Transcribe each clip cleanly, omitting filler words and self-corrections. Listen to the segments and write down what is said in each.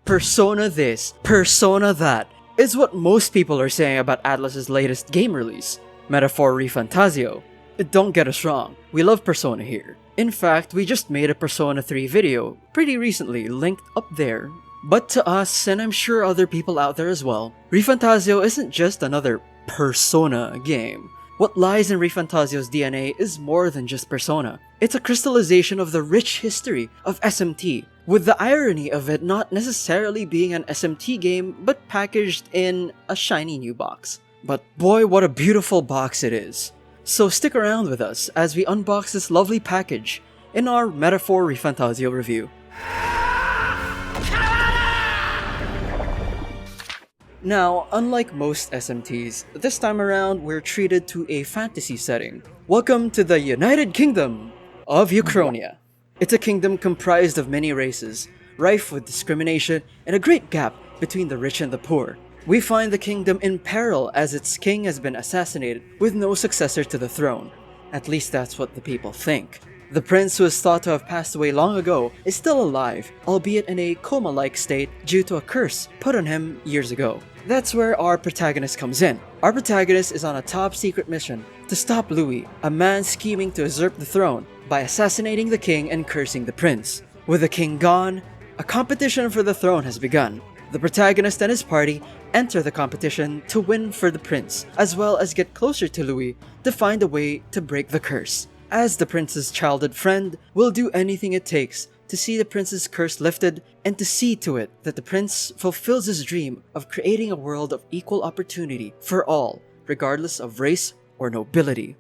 persona this, persona that, is what most people are saying about Atlus's latest game release, Metaphor ReFantazio. Don't get us wrong, we love Persona here. In fact, we just made a Persona 3 video pretty recently, linked up there. But to us, and I'm sure other people out there as well, ReFantazio isn't just another Persona game. What lies in ReFantazio's DNA is more than just Persona. It's a crystallization of the rich history of SMT, with the irony of it not necessarily being an SMT game, but packaged in a shiny new box. But boy, what a beautiful box it is. So stick around with us as we unbox this lovely package in our Metaphor ReFantazio review. Now, unlike most SMTs, this time around we're treated to a fantasy setting. Welcome to the United Kingdom of Uchronia. It's a kingdom comprised of many races, rife with discrimination and a great gap between the rich and the poor. We find the kingdom in peril as its king has been assassinated with no successor to the throne. At least that's what the people think. The prince, who is thought to have passed away long ago, is still alive, albeit in a coma-like state due to a curse put on him years ago. That's where our protagonist comes in. Our protagonist is on a top-secret mission to stop Louis, a man scheming to usurp the throne, by assassinating the king and cursing the prince. With the king gone, a competition for the throne has begun. The protagonist and his party enter the competition to win for the prince, as well as get closer to Louis to find a way to break the curse. As the prince's childhood friend, will do anything it takes to see the prince's curse lifted and to see to it that the prince fulfills his dream of creating a world of equal opportunity for all, regardless of race or nobility.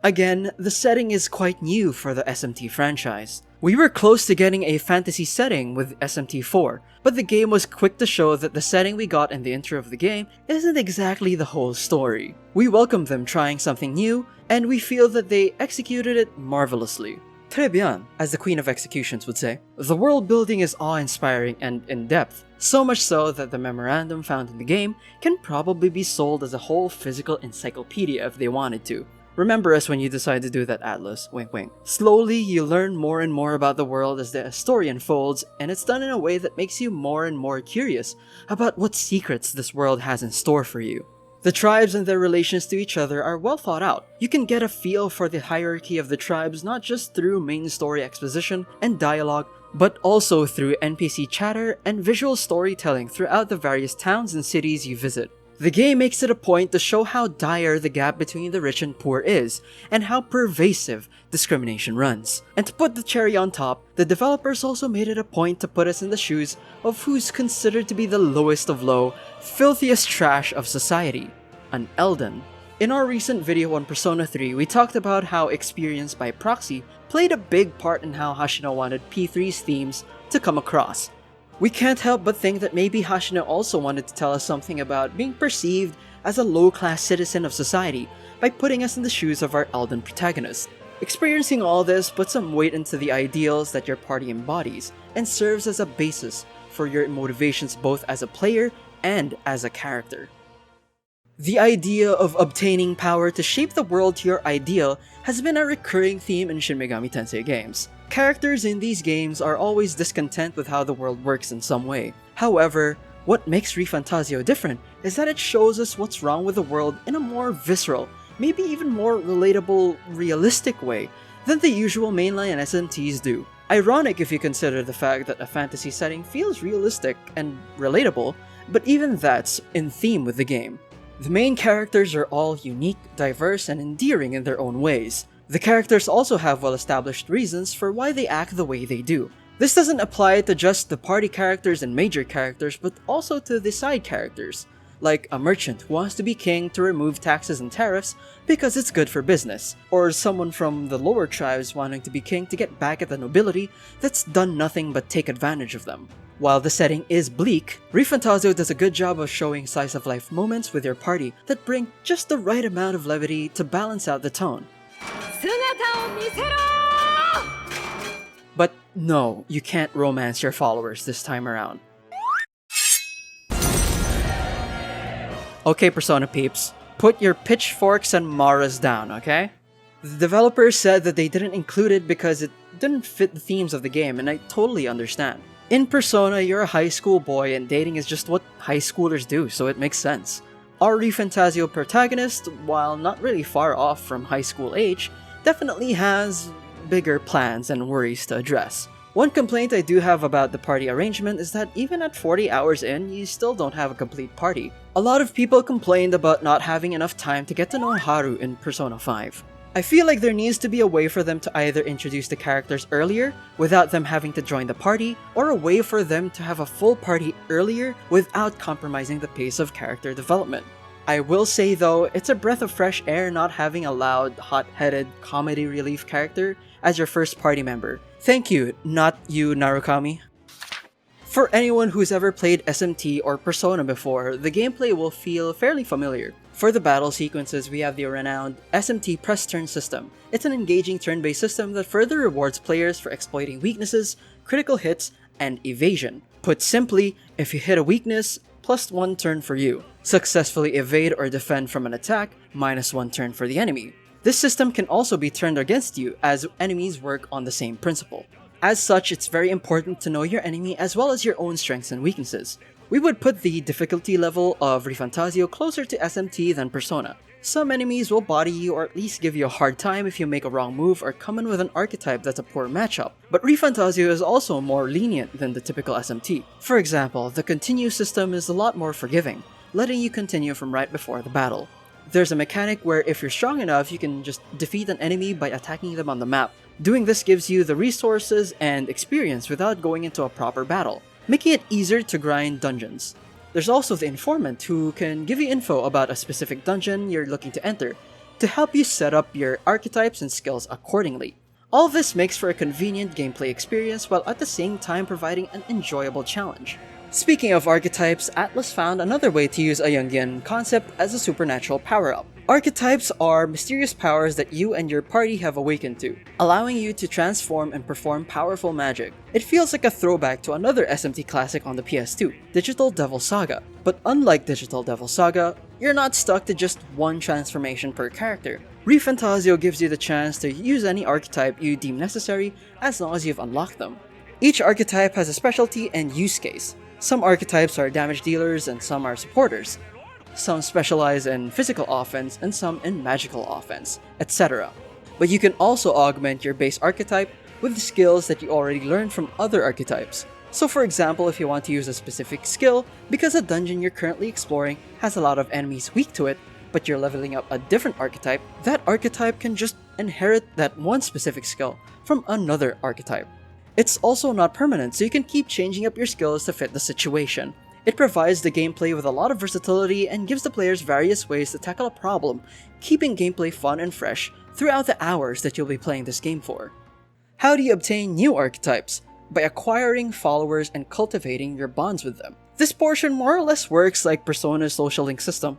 Again, the setting is quite new for the SMT franchise. We were close to getting a fantasy setting with SMT 4, but the game was quick to show that the setting we got in the intro of the game isn't exactly the whole story. We welcome them trying something new, and we feel that they executed it marvelously. Très bien, as the Queen of Executions would say. The world building is awe-inspiring and in-depth, so much so that the memorandum found in the game can probably be sold as a whole physical encyclopedia if they wanted to. Remember us when you decide to do that, Atlus. Wink wink. Slowly, you learn more and more about the world as the story unfolds, and it's done in a way that makes you more and more curious about what secrets this world has in store for you. The tribes and their relations to each other are well thought out. You can get a feel for the hierarchy of the tribes not just through main story exposition and dialogue, but also through NPC chatter and visual storytelling throughout the various towns and cities you visit. The game makes it a point to show how dire the gap between the rich and poor is, and how pervasive discrimination runs. And to put the cherry on top, the developers also made it a point to put us in the shoes of who's considered to be the lowest of low, filthiest trash of society, an Elden. In our recent video on Persona 3, we talked about how experience by proxy played a big part in how Hashino wanted P3's themes to come across. We can't help but think that maybe Hashino also wanted to tell us something about being perceived as a low-class citizen of society by putting us in the shoes of our Elden protagonist. Experiencing all this puts some weight into the ideals that your party embodies and serves as a basis for your motivations both as a player and as a character. The idea of obtaining power to shape the world to your ideal has been a recurring theme in Shin Megami Tensei games. Characters in these games are always discontent with how the world works in some way. However, what makes ReFantazio different is that it shows us what's wrong with the world in a more visceral, maybe even more relatable, realistic way than the usual mainline SMTs do. Ironic if you consider the fact that a fantasy setting feels realistic and relatable, but even that's in theme with the game. The main characters are all unique, diverse, and endearing in their own ways. The characters also have well-established reasons for why they act the way they do. This doesn't apply to just the party characters and major characters, but also to the side characters, like a merchant who wants to be king to remove taxes and tariffs because it's good for business, or someone from the lower tribes wanting to be king to get back at the nobility that's done nothing but take advantage of them. While the setting is bleak, ReFantazio does a good job of showing slice-of-life moments with your party that bring just the right amount of levity to balance out the tone. But no, you can't romance your followers this time around. Okay, Persona peeps, put your pitchforks and maras down, okay? The developers said that they didn't include it because it didn't fit the themes of the game, and I totally understand. In Persona, you're a high school boy and dating is just what high schoolers do, so it makes sense. Our ReFantazio protagonist, while not really far off from high school age, definitely has bigger plans and worries to address. One complaint I do have about the party arrangement is that even at 40 hours in, you still don't have a complete party. A lot of people complained about not having enough time to get to know Haru in Persona 5. I feel like there needs to be a way for them to either introduce the characters earlier without them having to join the party, or a way for them to have a full party earlier without compromising the pace of character development. I will say though, it's a breath of fresh air not having a loud, hot-headed comedy relief character as your first party member. Thank you, not you, Narukami. For anyone who's ever played SMT or Persona before, the gameplay will feel fairly familiar. For the battle sequences, we have the renowned SMT press turn system. It's an engaging turn-based system that further rewards players for exploiting weaknesses, critical hits, and evasion. Put simply, if you hit a weakness, +1 turn for you. Successfully evade or defend from an attack, -1 turn for the enemy. This system can also be turned against you, as enemies work on the same principle. As such, it's very important to know your enemy as well as your own strengths and weaknesses. We would put the difficulty level of ReFantazio closer to SMT than Persona. Some enemies will body you or at least give you a hard time if you make a wrong move or come in with an archetype that's a poor matchup. But ReFantazio is also more lenient than the typical SMT. For example, the continue system is a lot more forgiving, letting you continue from right before the battle. There's a mechanic where if you're strong enough, you can just defeat an enemy by attacking them on the map. Doing this gives you the resources and experience without going into a proper battle, making it easier to grind dungeons. There's also the informant who can give you info about a specific dungeon you're looking to enter, to help you set up your archetypes and skills accordingly. All this makes for a convenient gameplay experience while at the same time providing an enjoyable challenge. Speaking of archetypes, Atlas found another way to use a Jungian concept as a supernatural power-up. Archetypes are mysterious powers that you and your party have awakened to, allowing you to transform and perform powerful magic. It feels like a throwback to another SMT classic on the PS2, Digital Devil Saga. But unlike Digital Devil Saga, you're not stuck to just one transformation per character. ReFantazio gives you the chance to use any archetype you deem necessary as long as you've unlocked them. Each archetype has a specialty and use case. Some archetypes are damage dealers and some are supporters. Some specialize in physical offense and some in magical offense, etc. But you can also augment your base archetype with the skills that you already learned from other archetypes. So for example, if you want to use a specific skill, because a dungeon you're currently exploring has a lot of enemies weak to it, but you're leveling up a different archetype, that archetype can just inherit that one specific skill from another archetype. It's also not permanent, so you can keep changing up your skills to fit the situation. It provides the gameplay with a lot of versatility and gives the players various ways to tackle a problem, keeping gameplay fun and fresh throughout the hours that you'll be playing this game for. How do you obtain new archetypes? By acquiring followers and cultivating your bonds with them. This portion more or less works like Persona's social link system.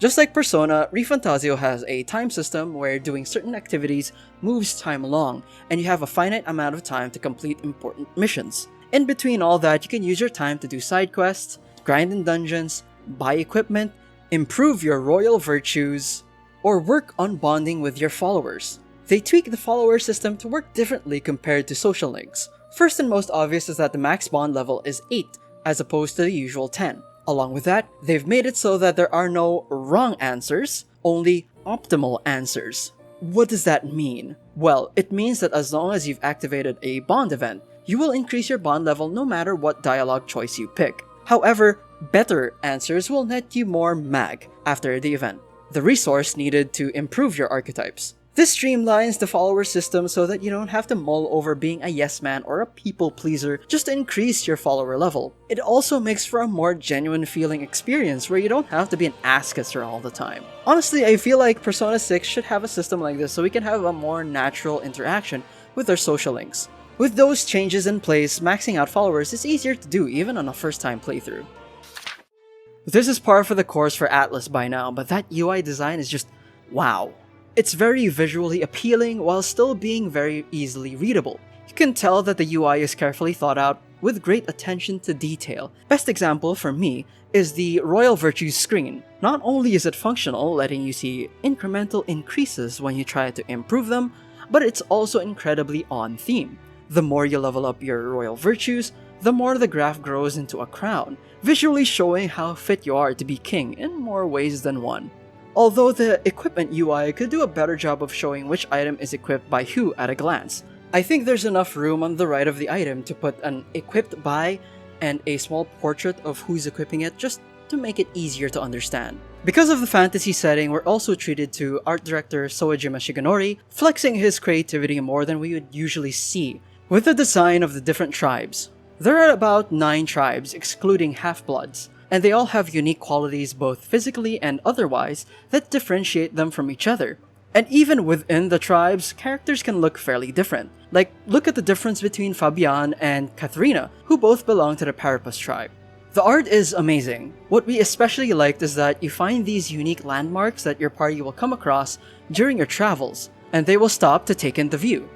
Just like Persona, ReFantazio has a time system where doing certain activities moves time along, and you have a finite amount of time to complete important missions. In between all that, you can use your time to do side quests, grind in dungeons, buy equipment, improve your royal virtues, or work on bonding with your followers. They tweak the follower system to work differently compared to social links. First and most obvious is that the max bond level is 8, as opposed to the usual 10. Along with that, they've made it so that there are no wrong answers, only optimal answers. What does that mean? Well, it means that as long as you've activated a bond event, you will increase your bond level no matter what dialogue choice you pick. However, better answers will net you more mag after the event, the resource needed to improve your archetypes. This streamlines the follower system so that you don't have to mull over being a yes man or a people pleaser just to increase your follower level. It also makes for a more genuine feeling experience where you don't have to be an ass-kisser all the time. Honestly, I feel like Persona 6 should have a system like this so we can have a more natural interaction with our social links. With those changes in place, maxing out followers is easier to do even on a first-time playthrough. This is par for the course for Atlas by now, but that UI design is just wow. It's very visually appealing while still being very easily readable. You can tell that the UI is carefully thought out with great attention to detail. Best example for me is the Royal Virtues screen. Not only is it functional, letting you see incremental increases when you try to improve them, but it's also incredibly on theme. The more you level up your Royal Virtues, the more the graph grows into a crown, visually showing how fit you are to be king in more ways than one. Although the equipment UI could do a better job of showing which item is equipped by who at a glance, I think there's enough room on the right of the item to put an equipped by and a small portrait of who's equipping it just to make it easier to understand. Because of the fantasy setting, we're also treated to art director Soejima Shigenori flexing his creativity more than we would usually see with the design of the different tribes. There are about 9 tribes, excluding half-bloods, and they all have unique qualities both physically and otherwise that differentiate them from each other. And even within the tribes, characters can look fairly different. Like, look at the difference between Fabian and Katharina, who both belong to the Parapus tribe. The art is amazing. What we especially liked is that you find these unique landmarks that your party will come across during your travels, and they will stop to take in the view.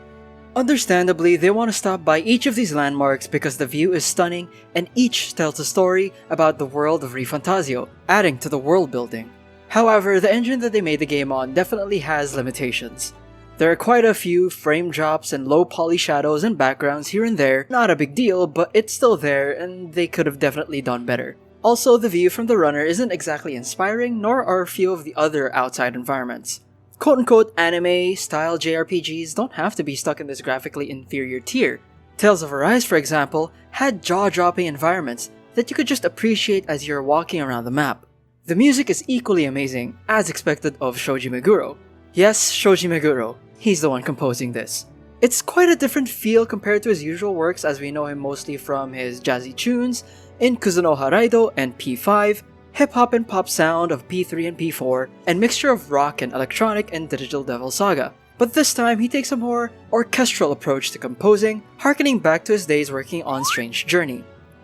Understandably, they want to stop by each of these landmarks because the view is stunning and each tells a story about the world of ReFantazio, adding to the world building. However, the engine that they made the game on definitely has limitations. There are quite a few frame drops and low poly shadows and backgrounds here and there, not a big deal, but it's still there and they could have definitely done better. Also, the view from the runner isn't exactly inspiring, nor are a few of the other outside environments. Quote-unquote anime-style JRPGs don't have to be stuck in this graphically inferior tier. Tales of Arise, for example, had jaw-dropping environments that you could just appreciate as you're walking around the map. The music is equally amazing, as expected of Shoji Meguro. Yes, Shoji Meguro. He's the one composing this. It's quite a different feel compared to his usual works, as we know him mostly from his jazzy tunes in Kuzunoha Raido and P5, hip-hop and pop sound of P3 and P4, and mixture of rock and electronic in Digital Devil Saga. But this time, he takes a more orchestral approach to composing, harkening back to his days working on Strange Journey.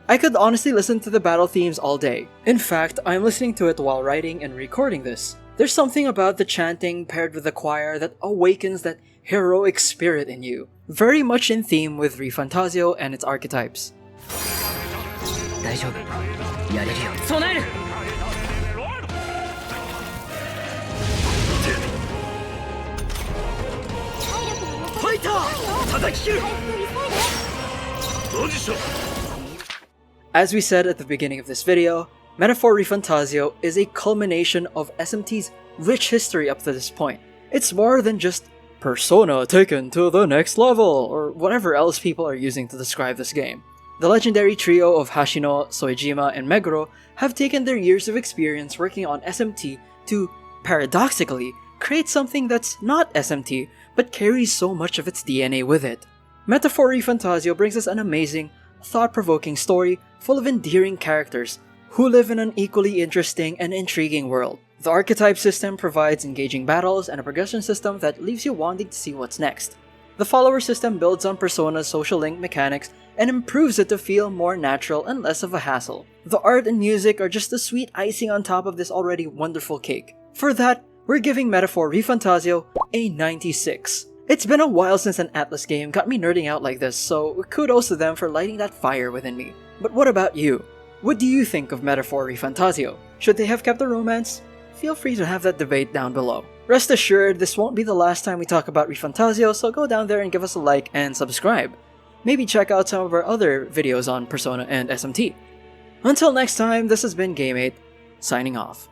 I could honestly listen to the battle themes all day. In fact, I'm listening to it while writing and recording this. There's something about the chanting paired with the choir that awakens that heroic spirit in you, very much in theme with ReFantazio and its archetypes. As we said at the beginning of this video, Metaphor ReFantazio is a culmination of SMT's rich history up to this point. It's more than just Persona taken to the next level, or whatever else people are using to describe this game. The legendary trio of Hashino, Soejima, and Meguro have taken their years of experience working on SMT to, paradoxically, create something that's not SMT, but carries so much of its DNA with it. Metaphor ReFantazio brings us an amazing, thought-provoking story full of endearing characters who live in an equally interesting and intriguing world. The archetype system provides engaging battles and a progression system that leaves you wanting to see what's next. The follower system builds on Persona's social link mechanics and improves it to feel more natural and less of a hassle. The art and music are just the sweet icing on top of this already wonderful cake. For that, we're giving Metaphor ReFantazio a 96. It's been a while since an Atlas game got me nerding out like this, so kudos to them for lighting that fire within me. But what about you? What do you think of Metaphor ReFantazio? Should they have kept the romance? Feel free to have that debate down below. Rest assured, this won't be the last time we talk about ReFantazio, so go down there and give us a like and subscribe. Maybe check out some of our other videos on Persona and SMT. Until next time, this has been Game8, signing off.